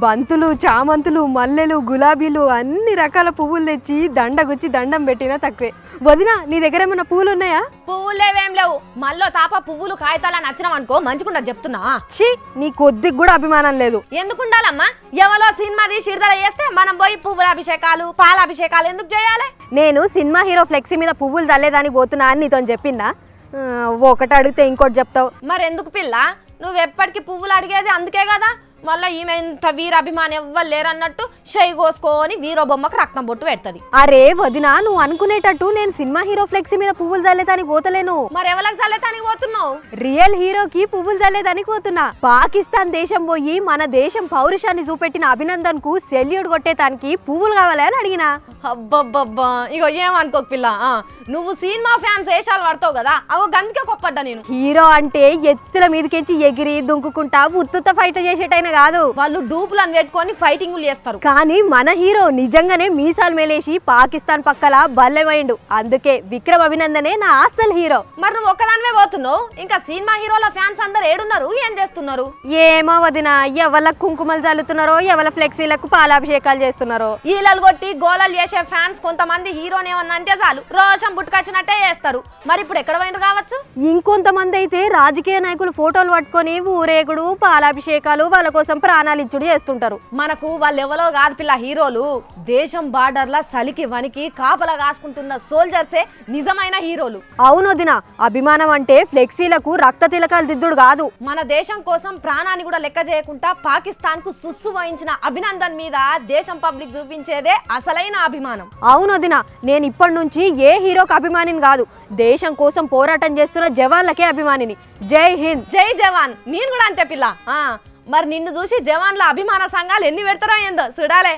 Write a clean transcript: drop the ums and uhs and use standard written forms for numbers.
బంతులు, చామంతులు, మల్లెలు, గులాబీలు అన్ని రకాల పువ్వులు తెచ్చి దండగుచ్చి దండం పెట్టినా తక్కువే. వదినా, నీ దగ్గర ఏమన్నా పువ్వులు ఉన్నాయా? పువ్వులేవేం లేవు. మళ్ళీ తాప పువ్వులు కాగితాలని నచ్చినాం అనుకో మంచిగుండా చెప్తున్నా. ఛీ, నీ కొద్దిగా కూడా అభిమానం లేదు. ఎందుకుండాలమ్మా? ఎవరో సినిమా తీసి విడుదల చేస్తే మనం పోయి పువ్వుల అభిషేకాలు, పాల అభిషేకాలు ఎందుకు చేయాలి? నేను సినిమా హీరో ఫ్లెక్సీ మీద పువ్వులు చల్లేదానికి పోతున్నా అని నీతో చెప్పిందా? ఒకటి అడిగితే ఇంకోటి చెప్తావు. మరెందుకు పిల్ల? నువ్వు ఎప్పటికీ పువ్వులు అడిగేది అందుకే కదా. మళ్ళీ ఈమె ఇంత వీరాభిమానం ఎవ్వరు లేరన్నట్టు షై కోసుకొని వీరో బొమ్మకు రక్తం బొట్టు పెడుతుంది. అరే వదినా, నువ్వు అనుకునేటట్టు నేను సినిమా హీరో ఫ్లెక్సీ మీద పువ్వులు చల్లేదానికి పోతలేను. మరి ఎవరికి చల్లేదానికి పోతున్నావు? రియల్ హీరోకి పువ్వులు చల్లేదానికి పోతున్నా. పాకిస్తాన్ దేశం పోయి మన దేశం పౌరుషాన్ని చూపెట్టిన అభినందన్ కు సెల్యూట్ కొట్టేదానికి పువ్వులు కావాలి అని అడిగినా. అబ్బబ్బబ్బా, ఇగో ఏమనుకోకు పిల్ల, నువ్వు సినిమా ఫ్యాన్స్ వేషాలు పడతావు కదా, అవో గందుకే కొప్పడ్డా నేను. హీరో అంటే ఎత్తుల మీదకెచ్చి ఎగిరి దుంకుకుంటా ఉత్తుత ఫైట్ చేసేటైనా కాదు. వాళ్ళు డూపులను పెట్టుకొని ఫైటింగ్లు చేస్తారు. కానీ మన హీరో నిజంగానే మీసాలు మేలేసి పాకిస్తాన్ పక్కల బల్లెమైండు. అందుకే విక్రమ్ అభినందనే నా అసలు హీరో. మరి నువ్వు ఒక్కదానివే పోతున్నావు, ఇంకా సినిమా హీరోల ఫ్యాన్స్ అందరు ఏడున్నారు, ఏం చేస్తున్నారు? ఏమో వదినా, ఎవల కుంకుమలు చల్లుతున్నారో, ఎవల ఫ్లెక్సీలకు పాలాభిషేకాలు చేస్తున్నారో. ఈలలు కొట్టి గోలలు చేసే ఫ్యాన్స్ కొంతమంది హీరోని ఏమన్నా అంటే చాలు రోషం పుట్టుకొచ్చినట్టే చేస్తారు. మరి ఇప్పుడు ఎక్కడ పోయిన కావచ్చు? ఇంకొంతమంది అయితే రాజకీయ నాయకులు ఫోటోలు పట్టుకొని ఊరేగుడు, పాలాభిషేకాలు, వాళ్ళ కోసం ప్రాణాలు ఇచ్చుడు చేస్తుంటారు. మనకు వాళ్ళు ఎవరో కాదు పిల్ల హీరోలు. దేశం బార్డర్ల సలికి వనికి కాపలా కాసుకుంటున్న సోల్జర్సే నిజమైన హీరోలు. అవునొదినా, అభిమానం అంటే ఫ్లెక్సీలకు రక్త తిలకాలు దిద్దుడు కాదు. మన దేశం కోసం ప్రాణాన్ని కూడా లెక్క చేయకుండా పాకిస్తాన్ కు సుస్సు వహించిన అభినందన్ మీద దేశం పబ్లిక్ చూపించేదే అసలైన అభిమానం. అవునొదినా, నేను ఇప్పటి నుంచి ఏ హీరోకి అభిమానిని కాదు, దేశం కోసం పోరాటం చేస్తున్న జవాన్లకే అభిమానిని. జై హింద్. జై జవాన్. నేను కూడా అంతే పిల్ల. మరి నిన్ను చూసి జవాన్ల అభిమాన సంఘాలు ఎన్ని పెడతారో ఏందో చూడాలే.